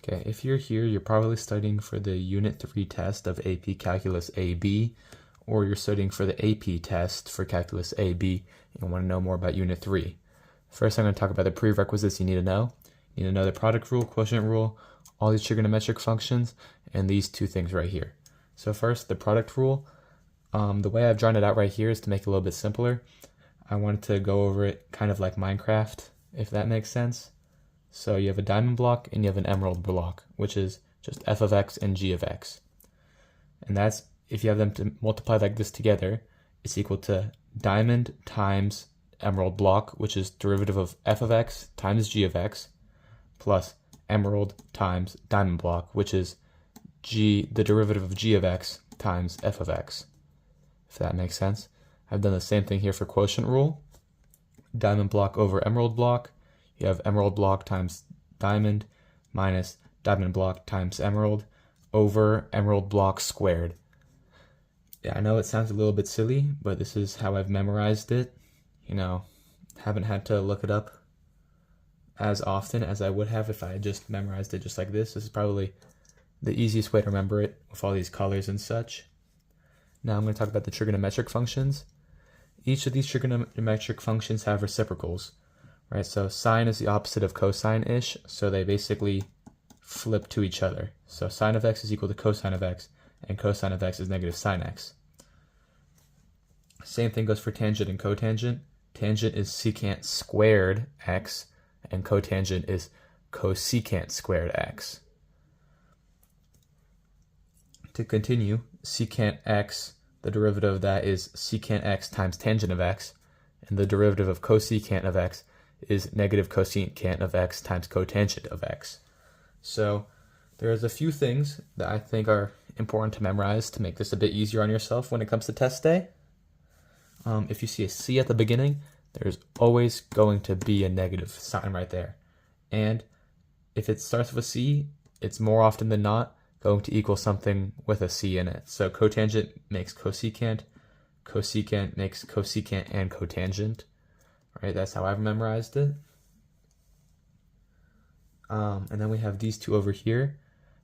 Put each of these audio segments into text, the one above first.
Okay, if you're here, you're probably studying for the Unit 3 test of AP Calculus AB, or you're studying for the AP test for Calculus AB and want to know more about Unit 3. First, I'm going to talk about the prerequisites you need to know. You need to know the product rule, quotient rule, all these trigonometric functions, and these two things right here. So first, the product rule. The way I've drawn it out right here is to make it a little bit simpler. I wanted to go over it kind of like Minecraft, if that makes sense. So you have a diamond block and you have an emerald block, which is just f of x and g of x. And that's, if you have them to multiply like this together, it's equal to diamond times emerald block, which is derivative of f of x times g of x, plus emerald times diamond block, which is the derivative of g of x times f of x, if that makes sense. I've done the same thing here for quotient rule. Diamond block over emerald block. You have emerald block times diamond minus diamond block times emerald over emerald block squared. Yeah, I know it sounds a little bit silly, but this is how I've memorized it. You know, haven't had to look it up as often as I would have if I had just memorized it just like this. This is probably the easiest way to remember it with all these colors and such. Now I'm going to talk about the trigonometric functions. Each of these trigonometric functions have reciprocals. Right, so sine is the opposite of cosine-ish, so they basically flip to each other. So sine of x is equal to cosine of x, and cosine of x is negative sine x. Same thing goes for tangent and cotangent. Tangent is secant squared x, and cotangent is cosecant squared x. To continue, secant x, the derivative of that is secant x times tangent of x, and the derivative of cosecant of x is negative cosecant of x times cotangent of x. So there's a few things that I think are important to memorize to make this a bit easier on yourself when it comes to test day. If you see a C at the beginning, there's always going to be a negative sign right there. And if it starts with a C, it's more often than not going to equal something with a C in it. So cotangent makes cosecant, cosecant makes cosecant and cotangent. Right, that's how I've memorized it. And then we have these two over here.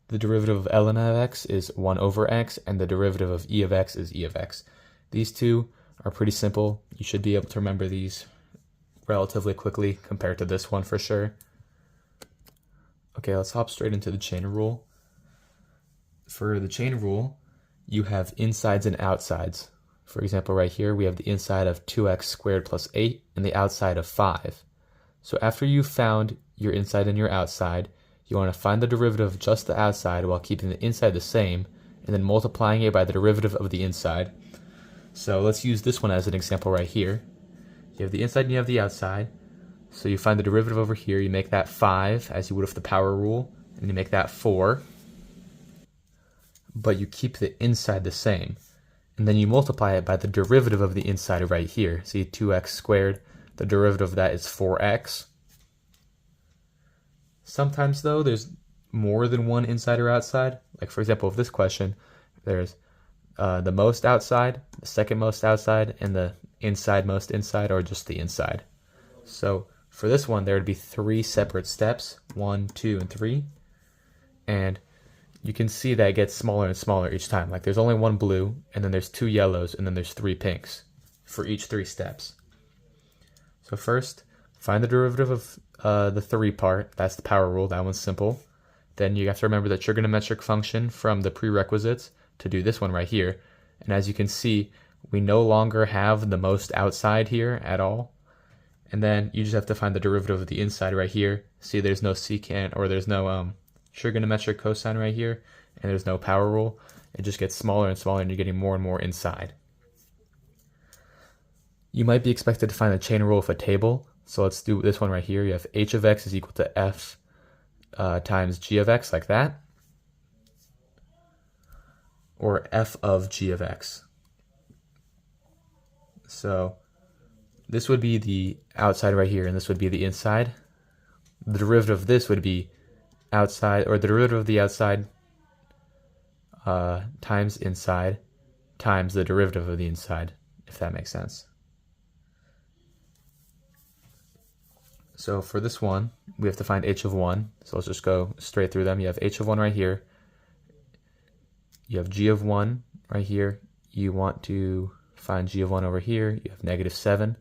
The derivative of ln of x is 1 over x, and the derivative of e of x is e of x. These two are pretty simple. You should be able to remember these relatively quickly compared to this one for sure. Okay, let's hop straight into the chain rule. For the chain rule, you have insides and outsides. For example, right here, we have the inside of 2x squared plus 8 and the outside of 5. So after you've found your inside and your outside, you want to find the derivative of just the outside while keeping the inside the same, and then multiplying it by the derivative of the inside. So let's use this one as an example right here. You have the inside and you have the outside. So you find the derivative over here, you make that 5, as you would with the power rule, and you make that 4. But you keep the inside the same. And then you multiply it by the derivative of the inside right here. See, 2x squared, the derivative of that is 4x. Sometimes, though, there's more than one inside or outside. Like, for example, with this question, there's the most outside, the second most outside, and the inside most inside, or just the inside. So for this one, there would be 3 separate steps, 1, 2, and 3. And you can see that it gets smaller and smaller each time. Like there's only 1 blue, and then there's 2 yellows, and then there's 3 pinks for each 3 steps. So first, find the derivative of the 3 part. That's the power rule. That one's simple. Then you have to remember the trigonometric function from the prerequisites to do this one right here. And as you can see, we no longer have the most outside here at all. And then you just have to find the derivative of the inside right here. See, there's no secant, or there's no trigonometric cosine right here, and there's no power rule. It just gets smaller and smaller, and you're getting more and more inside. You might be expected to find the chain rule of a table, so let's do this one right here. You have h of x is equal to f times g of x, like that, or f of g of x. So this would be the outside right here, and this would be the inside. The derivative of this would be outside, or the derivative of the outside times inside times the derivative of the inside, if that makes sense. So for this one, we have to find h of 1. So let's just go straight through them. You have h of 1 right here. You have g of 1 right here. You want to find g of 1 over here. You have -7.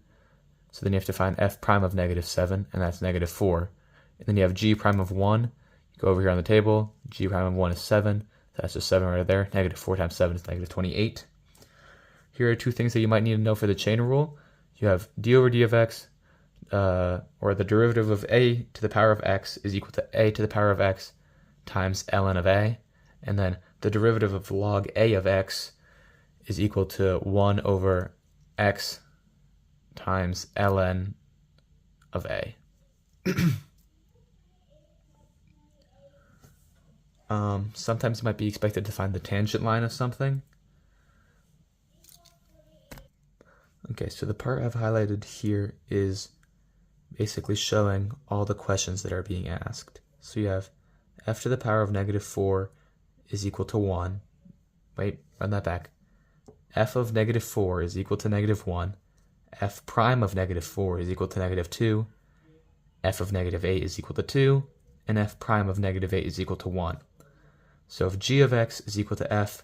So then you have to find f prime of -7, and that's -4. And then you have g prime of 1. You go over here on the table. G prime of 1 is 7. So that's just 7 right there. -4 times 7 is -28. Here are two things that you might need to know for the chain rule. You have d over d of x, or the derivative of a to the power of x is equal to a to the power of x times ln of a. And then the derivative of log a of x is equal to 1 over x times ln of a. Sometimes you might be expected to find the tangent line of something. Okay, so the part I've highlighted here is basically showing all the questions that are being asked. So you have f to the power of -4 is equal to 1. Wait, run that back. F of -4 is equal to -1. F prime of -4 is equal to -2. F of -8 is equal to 2. And f prime of -8 is equal to 1. So if g of x is equal to f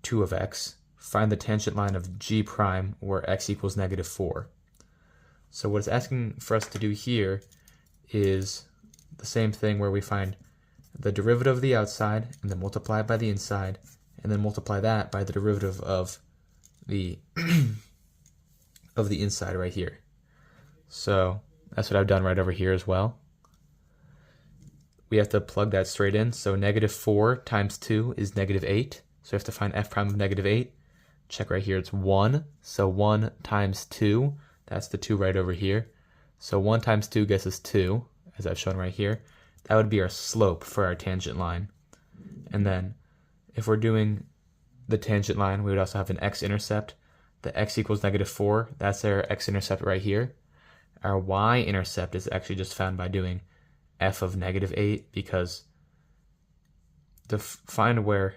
2 of x, find the tangent line of g prime where x equals -4. So what it's asking for us to do here is the same thing where we find the derivative of the outside and then multiply it by the inside and then multiply that by the derivative of the of the inside right here. So that's what I've done right over here as well. We have to plug that straight in. So -4 times 2 is -8. So we have to find f prime of -8. Check right here, it's 1. So 1 times 2, that's the 2 right over here. So 1 times 2 gets us 2, as I've shown right here. That would be our slope for our tangent line. And then if we're doing the tangent line, we would also have an x-intercept. The x equals -4, that's our x-intercept right here. Our y-intercept is actually just found by doing f of -8, because to find what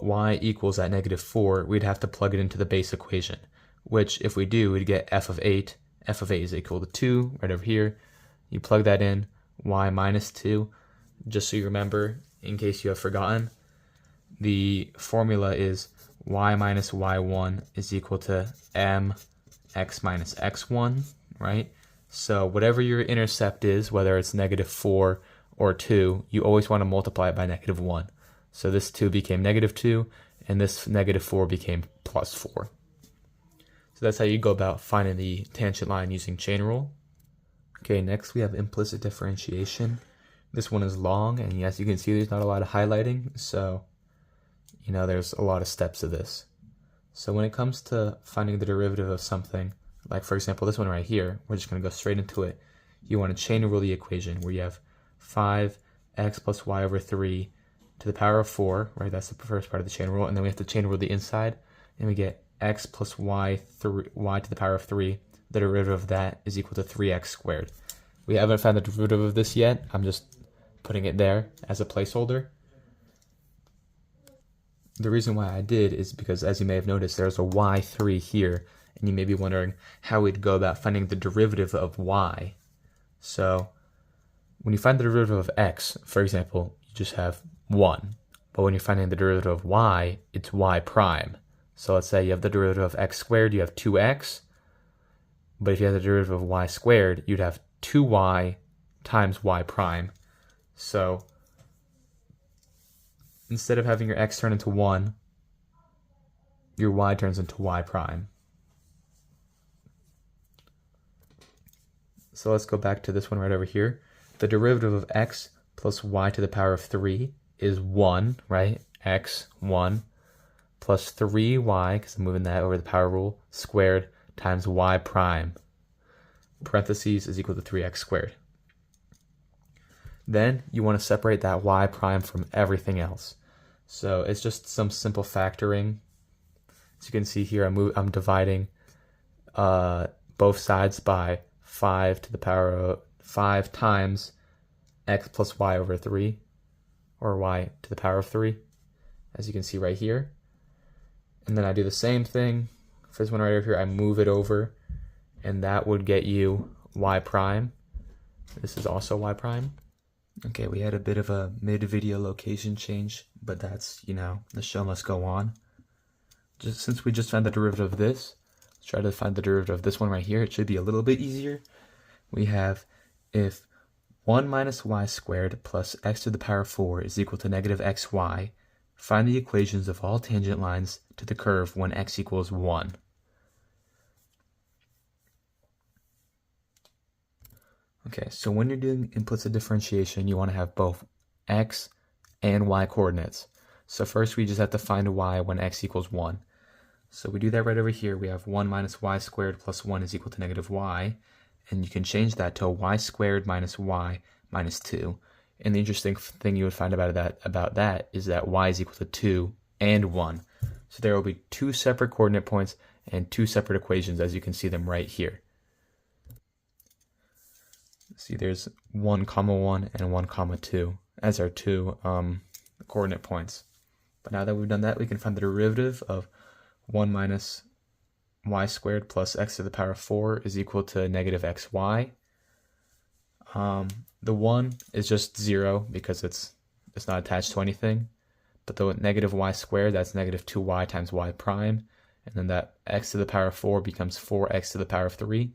y equals at -4, we'd have to plug it into the base equation, which if we do, we'd get f of 8. F of 8 is equal to 2 right over here. You plug that in, y minus 2, just so you remember, in case you have forgotten. The formula is y minus y1 is equal to mx minus x1, right? So whatever your intercept is, whether it's -4 or 2, you always want to multiply it by -1. So this 2 became -2, and this -4 became +4. So that's how you go about finding the tangent line using chain rule. Okay, next we have implicit differentiation. This one is long, and as you can see, there's not a lot of highlighting, so there's a lot of steps to this. So when it comes to finding the derivative of something, like for example this one right here, we're just going to go straight into it. You want to chain rule the equation where you have 5x plus y over 3 to the power of 4, right? That's the first part of the chain rule. And then we have to chain rule the inside, and we get x plus y to the power of 3. The derivative of that is equal to 3x squared. We haven't found the derivative of this yet. I'm just putting it there as a placeholder. The reason why I did is because, as you may have noticed, there's a y3 here, and you may be wondering how we'd go about finding the derivative of y. So when you find the derivative of x, for example, you just have 1. But when you're finding the derivative of y, it's y prime. So let's say you have the derivative of x squared, you have 2x. But if you have the derivative of y squared, you'd have 2y times y prime. So instead of having your x turn into 1, your y turns into y prime. So let's go back to this one right over here. The derivative of x plus y to the power of 3 is 1, right? X, 1, plus 3y, because I'm moving that over the power rule, squared, times y prime. Parentheses is equal to 3x squared. Then you want to separate that y prime from everything else. So it's just some simple factoring. As you can see here, I'm dividing both sides by 5 to the power of 5 times x plus y over 3, or y to the power of 3, as you can see right here. And then I do the same thing For this one right over here, I move it over, and that would get you y prime. This is also y prime. Okay, we had a bit of a mid-video location change, but that's, the show must go on. Just since we just found the derivative of this, let's try to find the derivative of this one right here. It should be a little bit easier. We have if 1 minus y squared plus x to the power 4 is equal to negative xy, find the equations of all tangent lines to the curve when x equals 1. Okay, so when you're doing implicit differentiation, you want to have both x and y coordinates. So first we just have to find y when x equals 1. So we do that right over here. We have 1 minus y squared plus 1 is equal to negative y. And you can change that to y squared minus y minus 2. And the interesting thing you would find about that is that y is equal to 2 and 1. So there will be two separate coordinate points and two separate equations as you can see them right here. See, there's 1, 1 and 1, 2 as our two coordinate points. But now that we've done that, we can find the derivative of 1 minus y squared plus x to the power 4 is equal to negative xy. The 1 is just 0 because it's not attached to anything. But the negative y squared, that's negative 2y times y prime. And then that x to the power 4 becomes 4x to the power 3.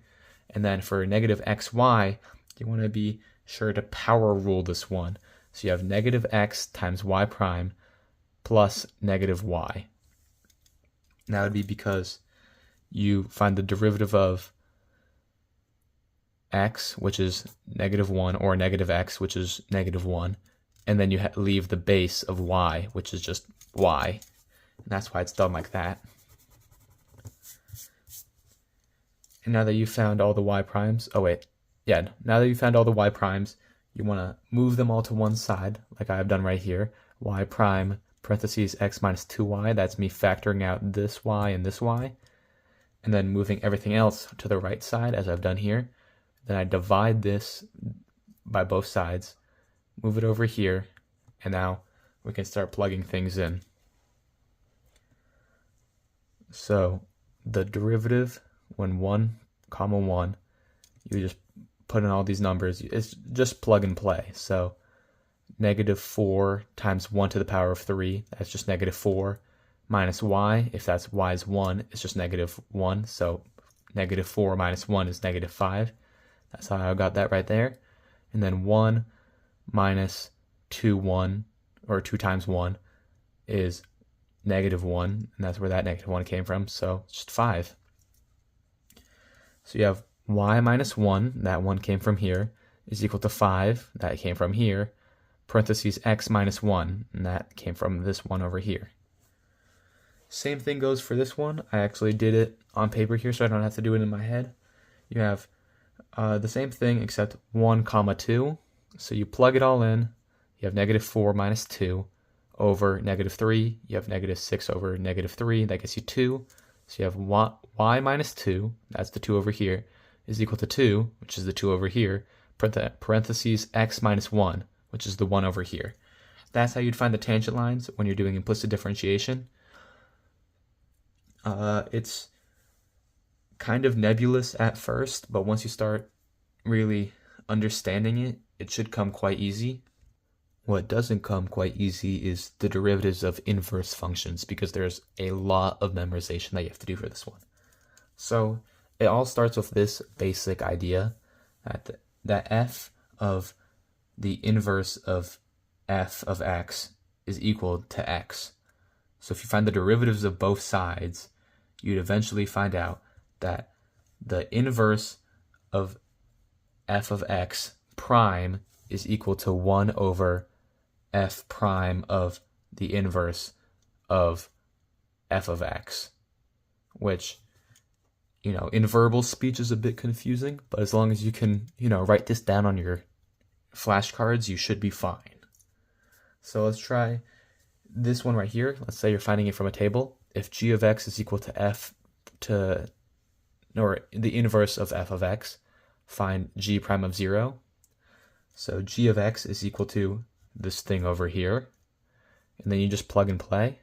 And then for negative xy, you want to be sure to power rule this one. So you have negative x times y prime plus negative y. And that would be because you find the derivative of x, which is negative 1, or negative x, which is negative 1. And then you leave the base of y, which is just y. And that's why it's done like that. And now that you've found all the y primes, now that you've found all the y primes, you want to move them all to one side, like I have done right here. Y prime parentheses x minus 2y, that's me factoring out this y and this y. And then moving everything else to the right side, as I've done here. Then I divide this by both sides, move it over here, and now we can start plugging things in. So the derivative when 1, 1, you just put in all these numbers. It's just plug and play. So negative 4 times 1 to the power of 3, that's just negative 4, minus y, if that's y is 1, it's just negative 1. So negative 4 minus 1 is negative 5. That's how I got that right there. And then 1 minus 2, 1, or 2 times 1 is negative 1, and that's where that negative 1 came from, so it's just 5. So you have y minus 1, that 1 came from here, is equal to 5, that came from here, parentheses x minus 1, and that came from this one over here. Same thing goes for this one. I actually did it on paper here, so I don't have to do it in my head. You have the same thing except 1, 2, so you plug it all in. You have negative 4 minus 2 over negative 3. You have negative 6 over negative 3. That gets you 2. So you have y minus 2, that's the 2 over here, is equal to 2, which is the 2 over here, parentheses x minus 1, which is the 1 over here. That's how you'd find the tangent lines when you're doing implicit differentiation. It's kind of nebulous at first, but once you start really understanding it, it should come quite easy. What doesn't come quite easy is the derivatives of inverse functions, because there's a lot of memorization that you have to do for this one. So it all starts with this basic idea that f of the inverse of f of x is equal to x. So if you find the derivatives of both sides, you'd eventually find out that the inverse of f of x prime is equal to 1 over f prime of the inverse of f of x, which, in verbal speech is a bit confusing, but as long as you can, write this down on your flashcards, you should be fine. So let's try this one right here. Let's say you're finding it from a table. If g of x is equal to or the inverse of f of x, find g prime of 0. So g of x is equal to this thing over here, and then you just plug and play.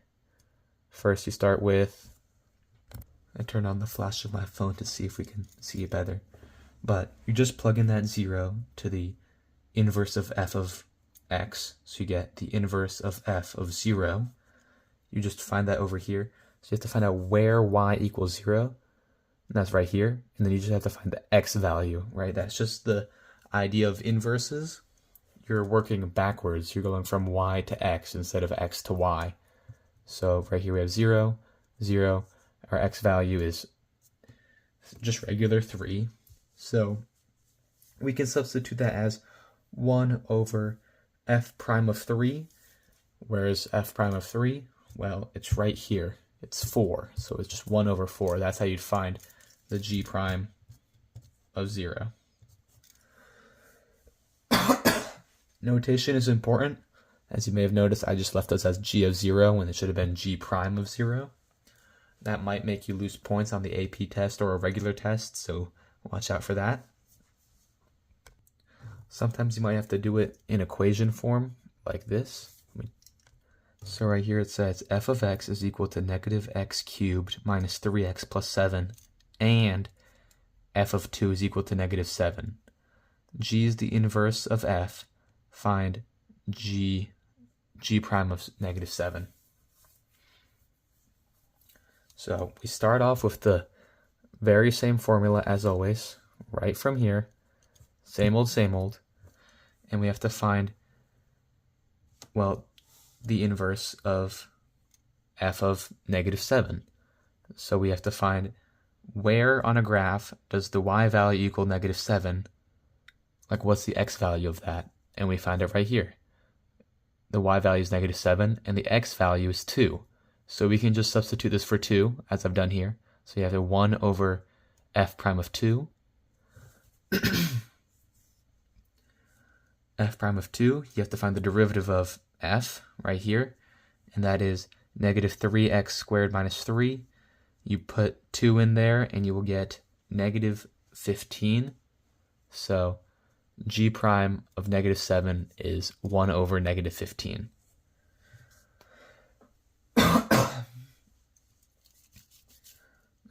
First you start with I turn on the flash of my phone to see if we can see it better. But you just plug in that 0 to the inverse of f of x, so you get the inverse of f of 0. You just find that over here. So you have to find out where y equals 0, and that's right here. And then you just have to find the x value, right? That's just the idea of inverses. You're working backwards. You're going from y to x instead of x to y. So right here we have 0, 0. Our x value is just regular 3. So we can substitute that as 1 over f prime of 3. Whereas f prime of 3, well, it's right here. It's 4. So it's just 1 over 4. That's how you'd find the g prime of 0. Notation is important. As you may have noticed, I just left this as g of 0 when it should have been g prime of 0. That might make you lose points on the AP test or a regular test, so watch out for that. Sometimes you might have to do it in equation form, like this. So right here it says f of x is equal to negative x cubed minus 3x plus 7, and f of 2 is equal to negative 7. G is the inverse of f. Find g prime of negative 7. So we start off with the very same formula as always, right from here. Same old, and we have to find, well, the inverse of f of negative 7. So we have to find where on a graph does the y value equal negative 7, like what's the x value of that? And we find it right here. The y value is negative 7, and the x value is 2. So we can just substitute this for 2, as I've done here. So you have a 1 over f prime of 2. F prime of 2, you have to find the derivative of f right here, and that is negative 3x squared minus 3. You put 2 in there, and you will get negative 15. So g prime of negative 7 is 1 over negative 15.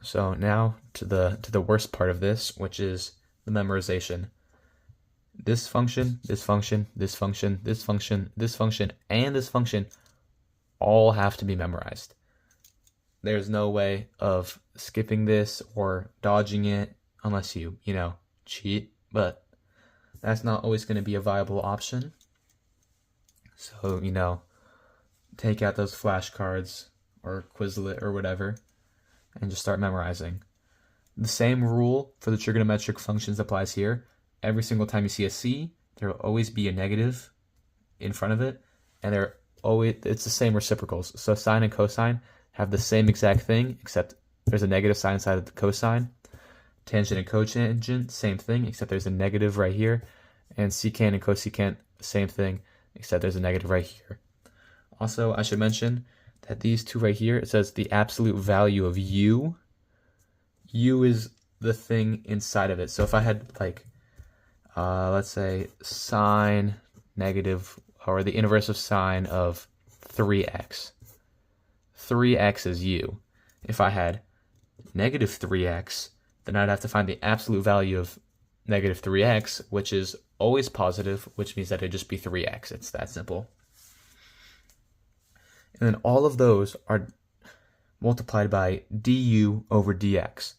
So now to the worst part of this, which is the memorization. This function, this function, this function, this function, this function, and this function all have to be memorized. There's no way of skipping this or dodging it unless you cheat, but that's not always going to be a viable option. So, take out those flashcards or Quizlet or whatever and just start memorizing. The same rule for the trigonometric functions applies here. Every single time you see a c, there will always be a negative in front of it, and it's the same reciprocals. So sine and cosine have the same exact thing, except there's a negative sign inside of the cosine. Tangent and cotangent, same thing, except there's a negative right here. And secant and cosecant, same thing, except there's a negative right here. Also, I should mention that these two right here, it says the absolute value of u. U is the thing inside of it. So if I had let's say sine negative, or the inverse of sine of 3x. 3x is u. If I had negative 3x, then I'd have to find the absolute value of negative 3x, which is always positive, which means that it'd just be 3x. It's that simple. And then all of those are multiplied by du over dx.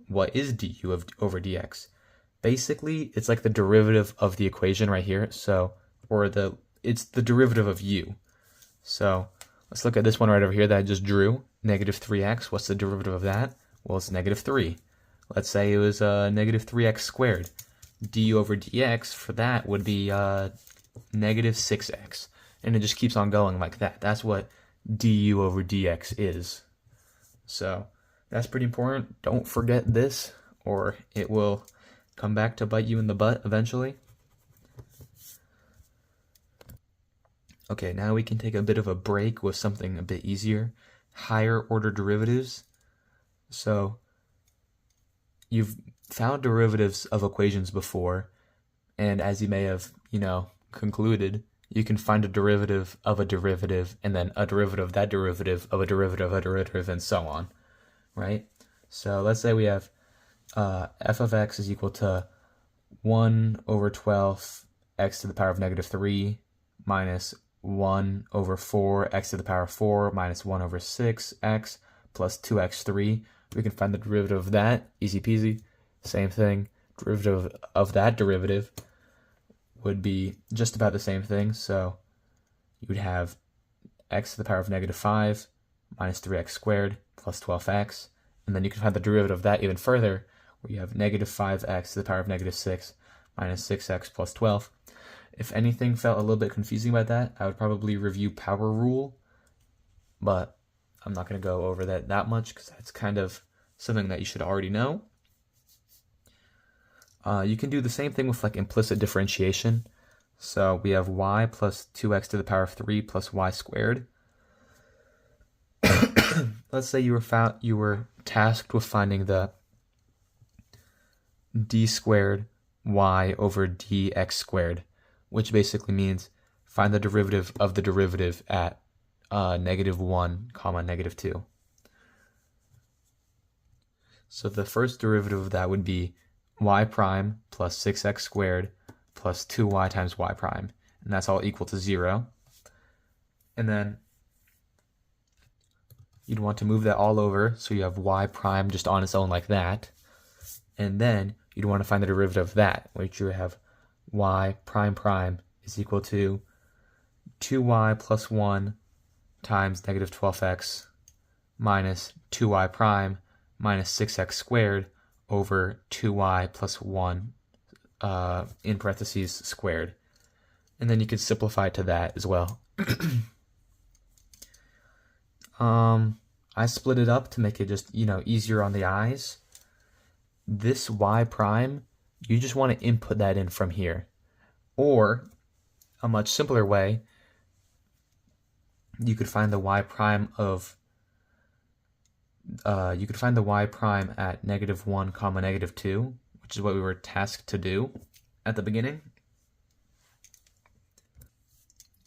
What is du over dx? Basically, it's like the derivative of the equation right here. So, it's the derivative of u. So let's look at this one right over here that I just drew. Negative 3x, what's the derivative of that? Well, it's negative 3. Let's say it was negative 3x squared. Du over dx for that would be negative 6x. And it just keeps on going like that. That's what du over dx is. So that's pretty important. Don't forget this, or it will come back to bite you in the butt eventually. Okay, now we can take a bit of a break with something a bit easier. Higher order derivatives. So you've found derivatives of equations before, and as you may have, concluded, you can find a derivative of a derivative, and then a derivative of that derivative of a derivative of a derivative, and so on, right? So let's say we have f of x is equal to 1 over 12 x to the power of negative 3 minus 1 over 4 x to the power of 4 minus 1 over 6 x plus 2x3. We can find the derivative of that, easy peasy. Same thing, derivative of that derivative would be just about the same thing. So you would have x to the power of negative 5 minus 3x squared plus 12x. And then you can find the derivative of that even further, where you have negative 5x to the power of negative 6 minus 6x plus 12. If anything felt a little bit confusing about that, I would probably review power rule, but I'm not going to go over that much because that's kind of something that you should already know. You can do the same thing with like implicit differentiation. So we have y plus 2x to the power of 3 plus y squared. Let's say you were tasked with finding the d squared y over dx squared, which basically means find the derivative of the derivative at negative 1 comma negative 2. So the first derivative of that would be y prime plus 6x squared plus 2y times y prime, and that's all equal to 0. And then you'd want to move that all over, so you have y prime just on its own like that. And then you'd want to find the derivative of that, which you have y prime prime is equal to 2y plus 1 times negative 12x minus 2y prime minus 6x squared over 2y plus 1 in parentheses squared. And then you can simplify to that as well. I split it up to make it just, easier on the eyes. This y prime, you just want to input that in from here. Or, a much simpler way, you could find the y prime at negative 1 comma negative 2, which is what we were tasked to do at the beginning.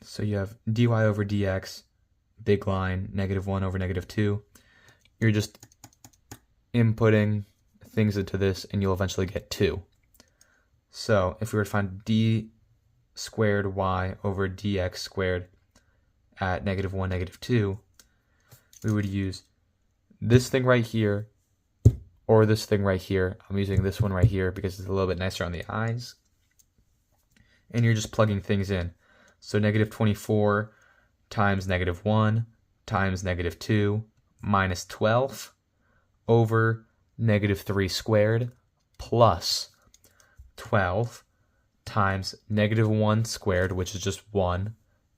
So you have dy over dx, big line, negative 1 over negative 2. You're just inputting things into this, and you'll eventually get 2. So if we were to find d squared y over dx squared at negative 1, negative 2, we would use this thing right here or this thing right here. I'm using this one right here because it's a little bit nicer on the eyes. And you're just plugging things in. So negative 24 times negative 1 times negative 2 minus 12 over negative 3 squared plus 12 times negative 1 squared, which is just 1,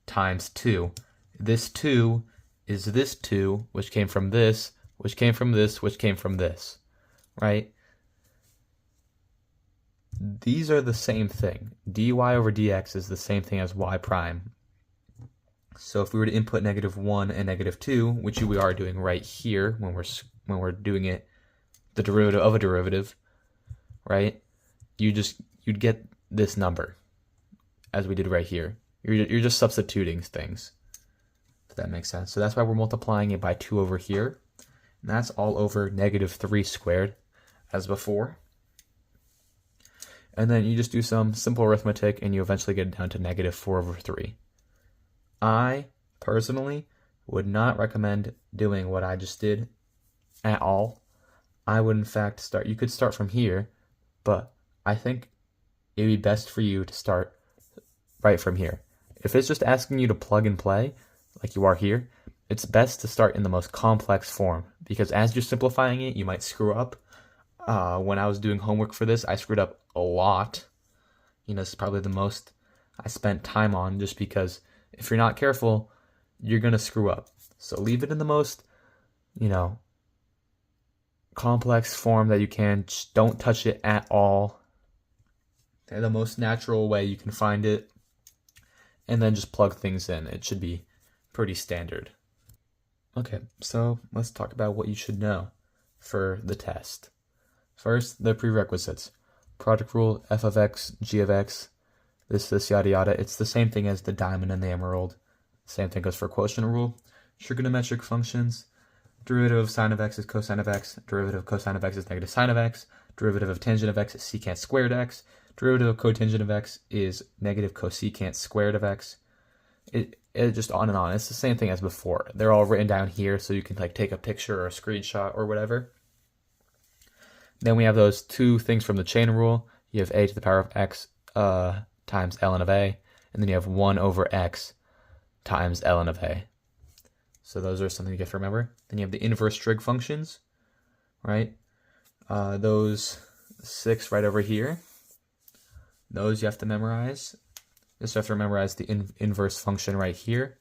times 2. This 2 is this 2, which came from this, which came from this, which came from this, right? These are the same thing. dy over dx is the same thing as y prime. So if we were to input negative 1 and negative 2, which we are doing right here when we're doing it, the derivative of a derivative, right? You'd get this number as we did right here. You're just substituting things, if that makes sense. So that's why we're multiplying it by 2 over here. And that's all over negative 3 squared as before. And then you just do some simple arithmetic and you eventually get down to negative 4 over 3. I, personally, would not recommend doing what I just did at all. I would, in fact, you could start from here, but I think it would be best for you to start right from here. If it's just asking you to plug and play, like you are here, it's best to start in the most complex form, because as you're simplifying it, you might screw up. When I was doing homework for this, I screwed up a lot. This is probably the most I spent time on, just because if you're not careful, you're going to screw up. So leave it in the most, complex form that you can. Just don't touch it at all. The most natural way you can find it. And then just plug things in. It should be pretty standard. Okay, so let's talk about what you should know for the test. First, the prerequisites. Product rule, f of x, g of x, this, yada, yada. It's the same thing as the diamond and the emerald. Same thing goes for quotient rule. Trigonometric functions, Derivative of sine of x is cosine of x. Derivative of cosine of x is negative sine of x. Derivative of tangent of x is secant squared x. Derivative of cotangent of x is negative cosecant squared of x. It just on and on. It's the same thing as before. They're all written down here so you can like take a picture or a screenshot or whatever. Then we have those two things from the chain rule. You have a to the power of x times ln of a, and then you have 1 over x times ln of a. So those are something you have to remember. Then you have the inverse trig functions, right? Those 6 right over here. Those you have to memorize. You just have to memorize the inverse function right here.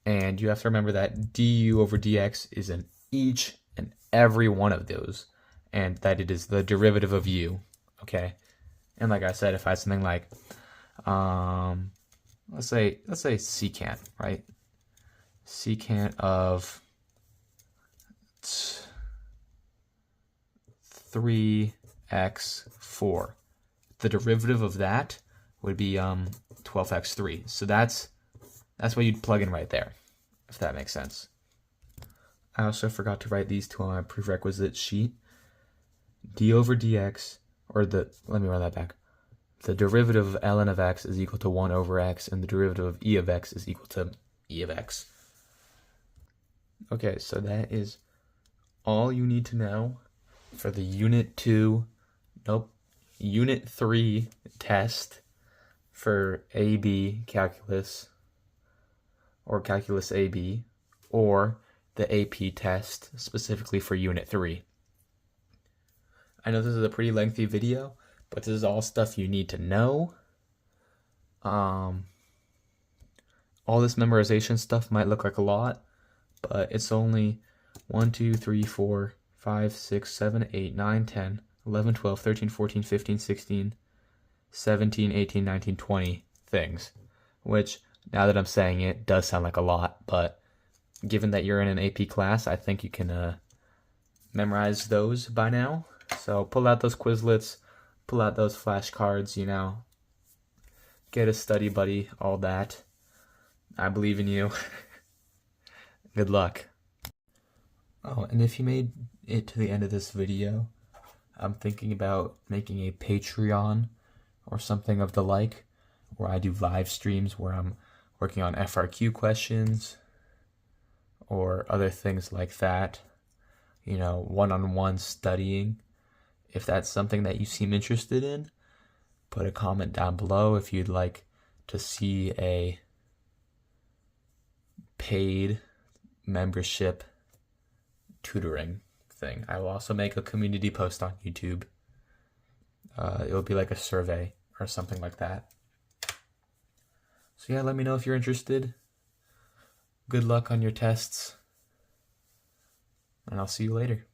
And you have to remember that du over dx is in each and every one of those, and that it is the derivative of u, okay? And like I said, if I had something like, let's say secant, right? Secant of 3x4. The derivative of that would be 12x3. So that's what you'd plug in right there, if that makes sense. I also forgot to write these two on my prerequisite sheet. D over dx, let me run that back. The derivative of ln of x is equal to 1 over x, and the derivative of e of x is equal to e of x. Okay, so that is all you need to know for the Unit 3 test for AB Calculus, or Calculus AB, or the AP test specifically for Unit 3. I know this is a pretty lengthy video, but this is all stuff you need to know. All this memorization stuff might look like a lot, but it's only 1, 2, 3, 4, 5, 6, 7, 8, 9, 10, 11, 12, 13, 14, 15, 16, 17, 18, 19, 20 things, which, now that I'm saying it, does sound like a lot, but given that you're in an AP class, I think you can memorize those by now. So pull out those Quizlets, pull out those flashcards, get a study buddy, all that. I believe in you. Good luck. Oh, and if you made it to the end of this video, I'm thinking about making a Patreon or something of the like, where I do live streams where I'm working on FRQ questions or other things like that, one-on-one studying. If that's something that you seem interested in, put a comment down below if you'd like to see a paid membership tutoring thing. I will also make a community post on YouTube. It'll be like a survey or something like that. So yeah, let me know if you're interested. Good luck on your tests, and I'll see you later.